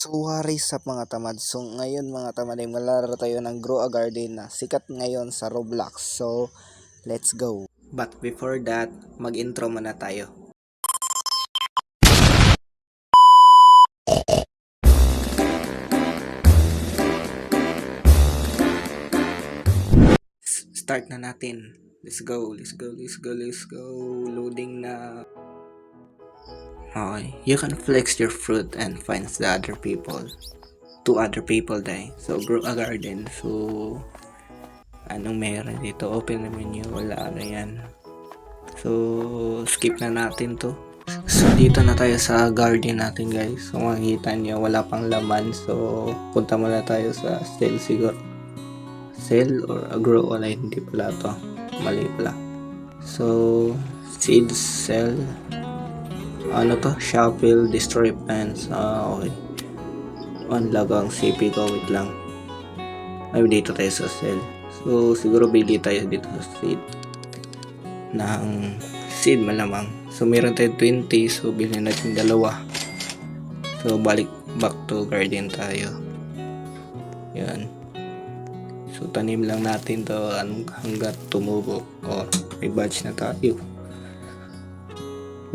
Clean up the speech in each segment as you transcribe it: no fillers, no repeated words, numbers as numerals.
So waris sa mga tamad. So ngayon mga tamad ay maglaro tayo ng Grow a Garden na sikat ngayon sa Roblox. So let's go. But before that, mag-intro muna tayo. Start na natin. Let's go. Loading na. Okay. You can flex your fruit and find the other people. Two other people dahil. So grow a garden. So anong meron dito? Open the menu. Wala na yan. So skip na natin to. So dito na tayo sa garden natin guys. So makikita nyo wala pang laman. So punta muna tayo sa sale siguro. Sale or grow wala, hindi pala to. Mali pala. So seeds sell. Ano to? Shuffle, destroy plants. Okay. Unlock ang CP ko. Wait lang. Ay, dito tayo sa sell. So siguro bili tayo dito sa seed. Ng seed malamang. So meron tayo 20. So bilhin natin dalawa. So back to garden tayo. Yan. So tanim lang natin to hanggat tumubo. O may badge na tayo.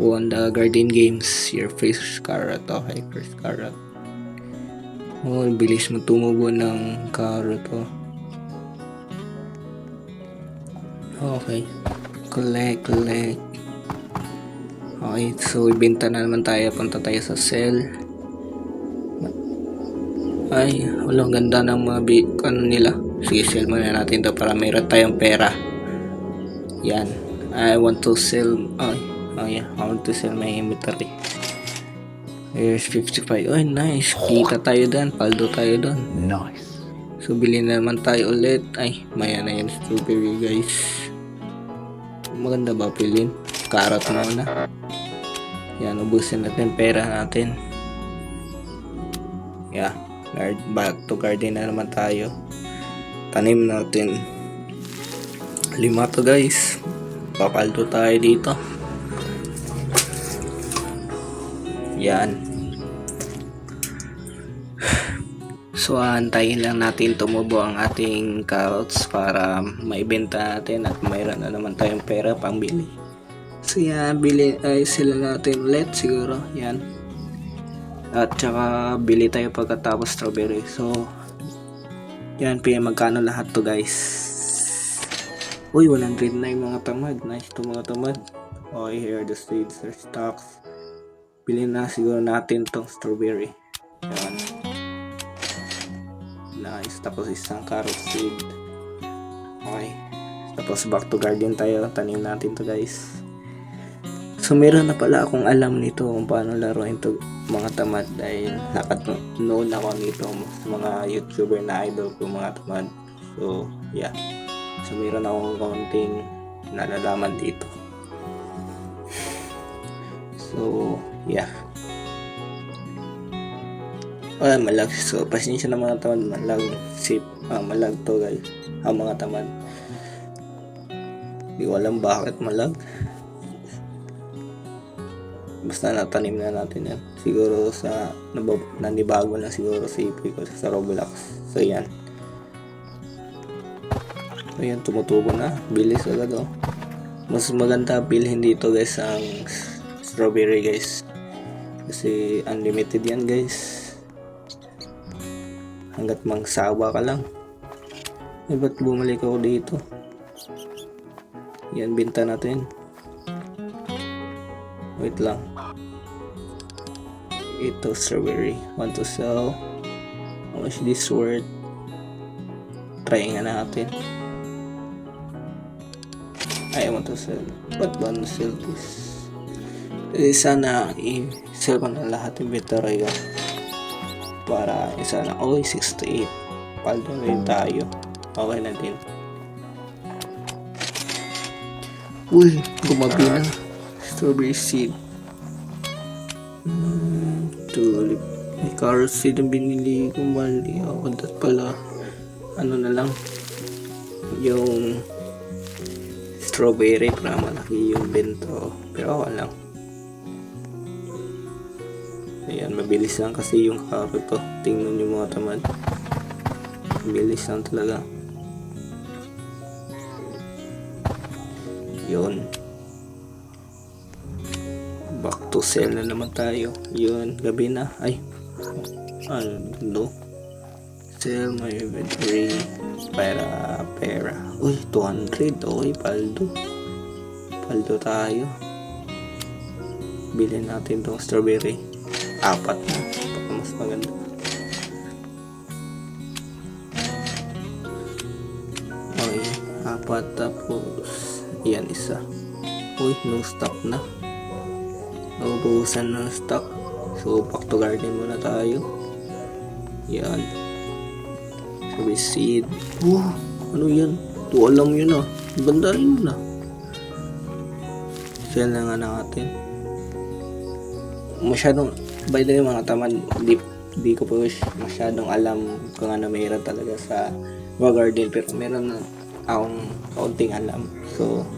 Won the garden games. Your first carrot. Okay, first carrot. Oh, bilis mo tumubo ng carrot. Oh. Okay. Collect. Okay, so ibenta na naman tayo. Punta tayo sa sell. Ay, walang ganda ng mga ano nila. Sige, sell muna natin to para mayroon tayong pera. Yan. I want to sell. I want to sell my inventory. Here's 55. Oh, nice. Kita tayo doon. Paldo tayo doon. Nice. So, bilhin na naman tayo ulit. Ay, maya na yan. Strawberry, guys. Maganda ba pilin? Carrot muna. Yan, ubusin natin pera natin. Yeah. Back to garden na naman tayo. Tanim natin 5 to guys. Papaldo tayo dito. Yan. So antayin lang natin tumubo ang ating carrots para maibenta natin at mayroon na naman tayong pera pambili. So yan, sila natin ulit siguro. Yan. At saka bili tayo pagkatapos strawberry. So yan, magkano lahat to guys. Uy, 109 mga tamad. Nice to mga tamad. Okay, here are the seeds or stocks. Bilhin na siguro natin tong strawberry. Yan. Nice. Tapos isang carrot seed. Okay. Tapos back to garden tayo. Tanim natin to guys. So meron na pala akong alam nito kung paano laruin to mga tamad dahil nakanoon ako nito sa mga YouTuber na idol ko mga tamad. So yeah. So meron akong konting nalalaman dito. So yeah. Malag. So pasensya na mga tamad, malag to guys. Ang mga tamad. Hindi ko alam bakit malag. Basta natanim na natin yan. Siguro sa nanibago na siguro sa IP ko sa Roblox. So yan. So yan, tumutubo na. Bilis agad oh. Mas maganda bilhin dito guys ang strawberry guys. Kasi unlimited yan guys. Hanggat mangsawa ka lang. Eh ba't bumalik ako dito? Yan, binta natin. Wait lang. Ito strawberry. Want to sell. How much this worth? Try nga natin. I want to sell. But want to sell this? Sana i-sell ko na lahat yung inventory ko. Para sana. 68. Paldo rin tayo. Okay na din. Uy, gumabi na. Strawberry seed. Tulip. May carrot seed ang binili ko. Mali ako. Dat pala. Ano na lang. Yung strawberry para malaki yung bento. Pero ako lang. Ayan, mabilis lang kasi yung carrot to. Tingnan nyo mga tamad. Mabilis lang talaga. Yun. Back to sell na naman tayo. Yun, gabi na. Ay, ano? Sell my inventory. Pera. Uy, 200. Okay, paldo. Paldo tayo. Bilhin natin tong strawberry. 4 na. Baka mas maganda. Okay, 4 tapos yan isa. Uy, no stock na. Naubusan ng stock. So, back to garden muna tayo. Yan. Sabi seed. Oh, ano yan? Ito alam yun ah. Ganda rin na. Sell na nga natin. Masyadong, by the way mga tamad, di ko po masyadong alam kung ano mayroon talaga sa garden, pero meron na akong kaunting alam. So,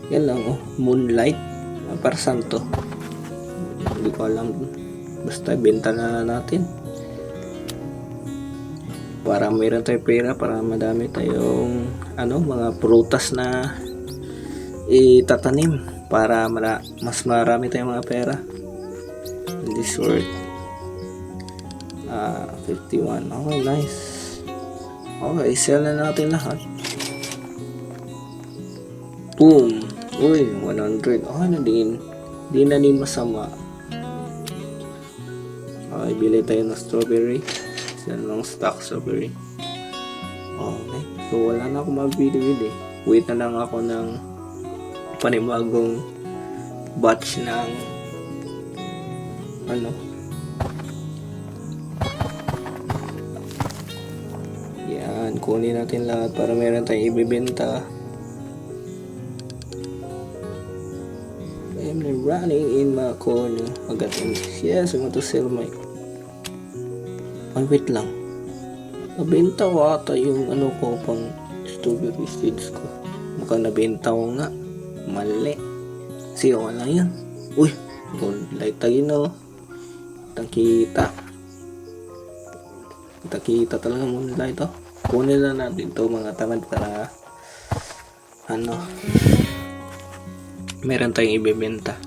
yan lang oh. Moonlight. Para saan to? Hindi ko alam. Basta benta na natin. Para mayroon tayong pera, para madami tayong mga prutas na itatanim para mas marami tayong mga pera. In this short 51. Okay, nice. Okay, sell na natin lahat. Boom. Uy, 100. Okay na din. Di na din masama. Okay, bili tayo ng strawberry. Yan lang stock strawberry. Okay. So, wala na akong mabili-bili. Wait na lang ako ng panibagong batch ng yan. Kunin natin lahat para meron tayong ibibenta. I'm running in my corner. Yes, I want to sell my... Ay, wait lang. Nabenta ko ata yung ko pang strawberry seeds ko. Mukhang nabenta ko nga. Mali. Kasi lang yan. Uy, light tayo na. Kita talaga moonlight to. Kunin na natin to mga tamad para meron tayong ibebenta.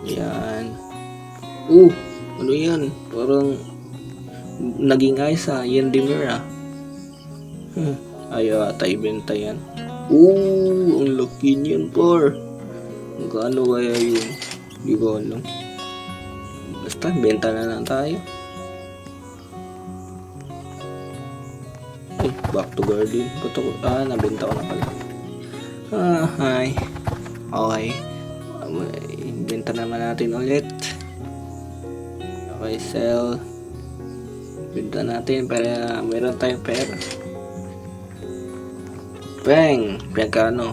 Yan. Ano yan? Parang naging ayos yan dimmer ayaw ata ibenta yan. Ang laki niyan par. Magkano kaya yun? Di ko alam. Basta benta na lang tayo. Ay, back to garden. Nabenta ko na pala. Hi. Okay. Benta naman natin ulit. Okay, sell. Benta natin para meron tayong pera. Bang! Pagkano?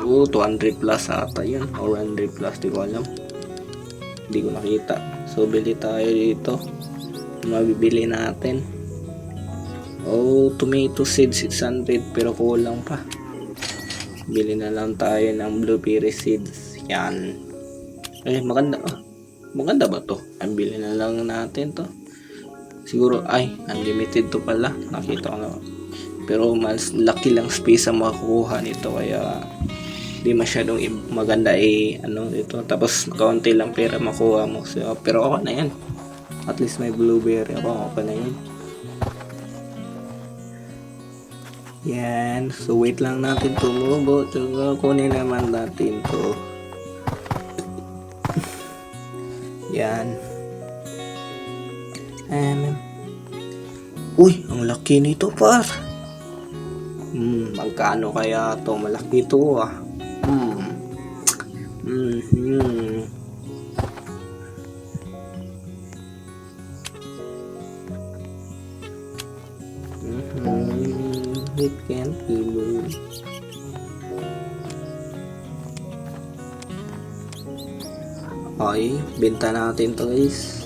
200 plus ata yun. Or 100 plus, di ko alam. Hindi ko nakita. So, bili tayo dito. Mabibili natin. Tomato seeds 600 pero kulang pa. Bili na lang tayo ng blueberry seeds. Yan. Maganda. Maganda ba to? Bili na lang natin to. Siguro, unlimited to pala. Nakita ko na. Pero mas laki lang space ang makukuha nito. Kaya, di masyadong maganda ito. Tapos, kaunti lang pera makuha mo. So, pero okay na yan. At least may blueberry ako. Okay na yan. Yan. So, wait lang natin tumubo. So, kunin naman natin to. Yan. Uy, ang laki nito par. Magkano kaya to? Malaki to It can't be moved. Okay, benta natin to guys.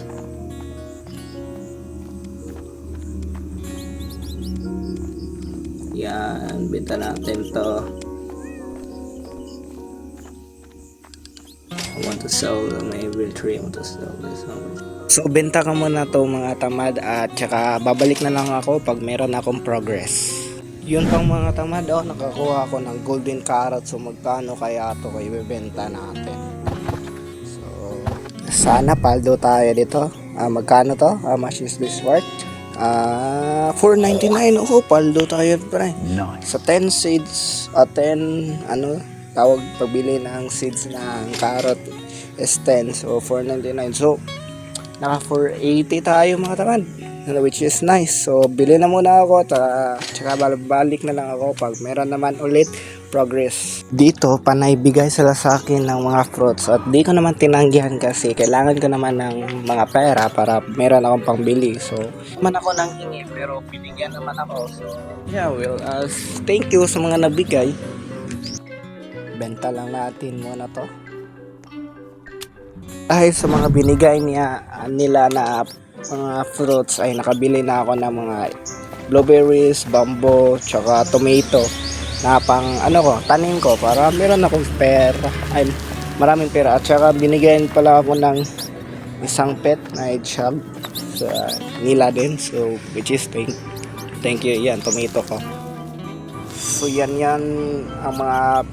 Yan, benta natin to. I want to sell, may every 3 to sell. So benta ka muna to mga tamad, at saka babalik na lang ako pag meron akong progress. Yun pang mga tamad, nakakuha ako ng golden carrot. So magkano kaya to kay ibebenta natin? So sana paldo tayo dito. Magkano to? How much is this worth? 4.99. Paldo tayo pre. Nice. Sa 10 seeds, 10 tawag pagbili ng seeds ng carrot is 10. So 4.99. So naka 480 tayo mga tamad, which is nice. So bili na muna ako, tsaka balik na lang ako pag meron naman ulit progress. Dito panaibigay sila sa akin ng mga fruits, at di ko naman tinanggihan kasi kailangan ko naman ng mga pera para meron akong pangbili. So man ako nang hingi pero binigyan naman ako. So yeah, well, thank you sa mga nabigay. Benta lang natin muna to. Dahil sa mga binigay nila na mga fruits ay nakabili na ako ng mga blueberries, bamboo, tsaka tomato na pang tanim ko para meron akong pera, ay maraming pera. At saka binigyan pala ako ng isang pet na hedgehog sa nila din, so which is thank you. Yan, tomato ko. So yan ang mga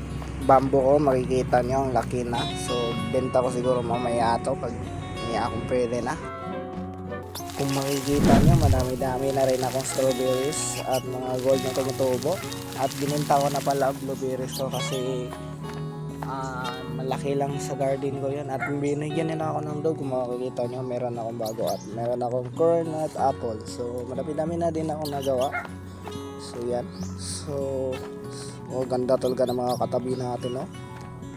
bamboo ko, makikita nyo ang laki na. So benta ko siguro mamaya ito pag may akong pwede na. Kung makikita nyo, madami-dami na rin akong strawberries at mga gold na tumutubo. At binenta ko na pala ang blueberries ko kasi malaki lang sa garden ko yan. At binigyan nila ako ng dog. Kung makikita nyo, meron akong bago at meron akong corn at apple. So madami-dami na din akong nagawa. So yan. So ganda talaga ng mga katabi natin, no?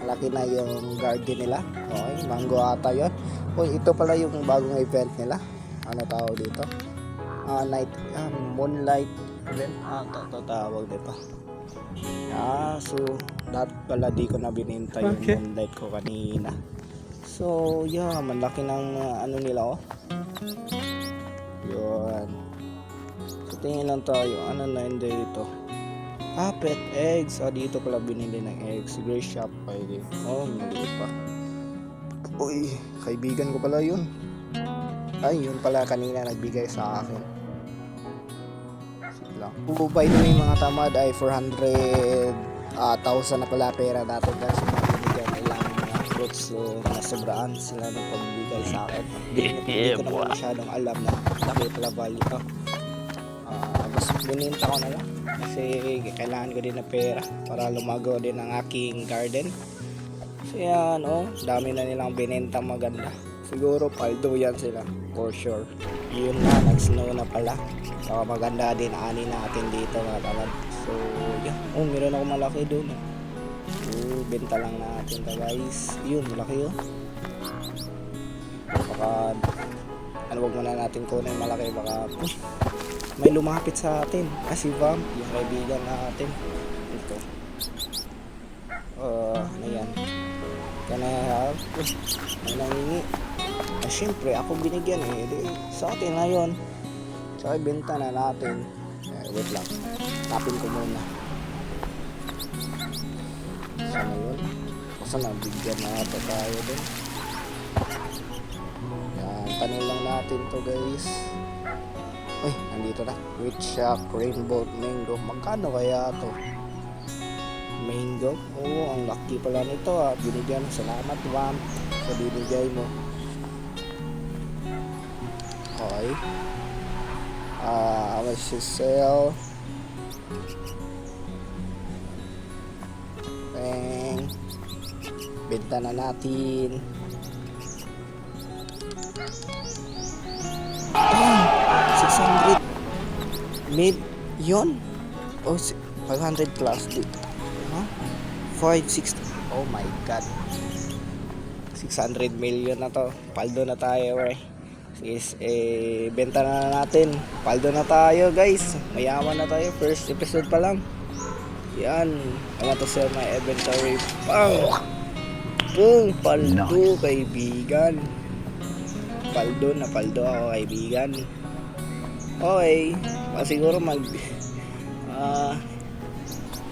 Malaki na yung garden nila. Okay, mango ata yun. Ito pala yung bagong event nila. Ano tawag dito? Moonlight event. Tawag dito. So that pala di ko na bininta yung moonlight ko kanina. So yeah, malaki ng nila, yun. So tingin lang tayo, na hindi ito. Pet eggs. Dito pala binili ng eggs. Gray shop pwede. Maliit pa. Uy, kaibigan ko pala yun. Ay, yun pala kanina nagbigay sa akin. Sige lang. By the way mga tamad, ay 400,000 na pala pera natin guys. Binigyan nila ng mga fruits. So nasobraan sila ng pagbigay sa akin. Hindi ko naman masyadong alam na laki pala value to. Mas bininta ko na lang kasi kailangan ko din ng pera para lumago din ang aking garden. So yan, dami na nilang bininta maganda. Siguro paldo yan sila for sure. Yun na, nag-snow na pala. Saka maganda din ani natin dito mga tamad. So yeah, meron ako malaki doon. Benta lang natin to guys. Yun, malaki yun. Baka wag muna natin kunin malaki, baka may lumapit sa atin. Si Vamp, yung kaibigan natin. Ito. Ano yan? Can I have? May nangingi. Siyempre, ako binigyan sa atin na yun. So, benta na natin. Wait lang. Tapin ko muna. Sana yun? Kasi nabigyan na ito tayo din. Yan, tanin lang natin to guys. Uy, nandito na. Wheat shock, rainbow, mango. Magkano kaya to? Mango? Ang lucky pala nito Binigyan. Salamat, Vamp, sa binigay mo. Okay. Let's just sell. Benta na natin. 600 million? 500 plus dito. 560. Oh my god. 600 million na to. Paldo na tayo, benta na natin. Paldo na tayo guys. Mayaman na tayo. First episode pa lang. Yan. I want to sell my inventory. Boom. Paldo, kaibigan. Paldo ako, kaibigan. Okay. Siguro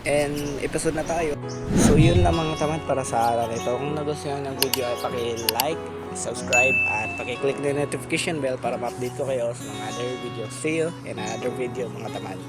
And episode na tayo. So yun lang mga tamad para sa araw nito. Kung nagustuhan ng video ay paki-like, subscribe, at paki-click na notification bell para ma-update ko kayo sa mga other video. See you in another video mga tamad.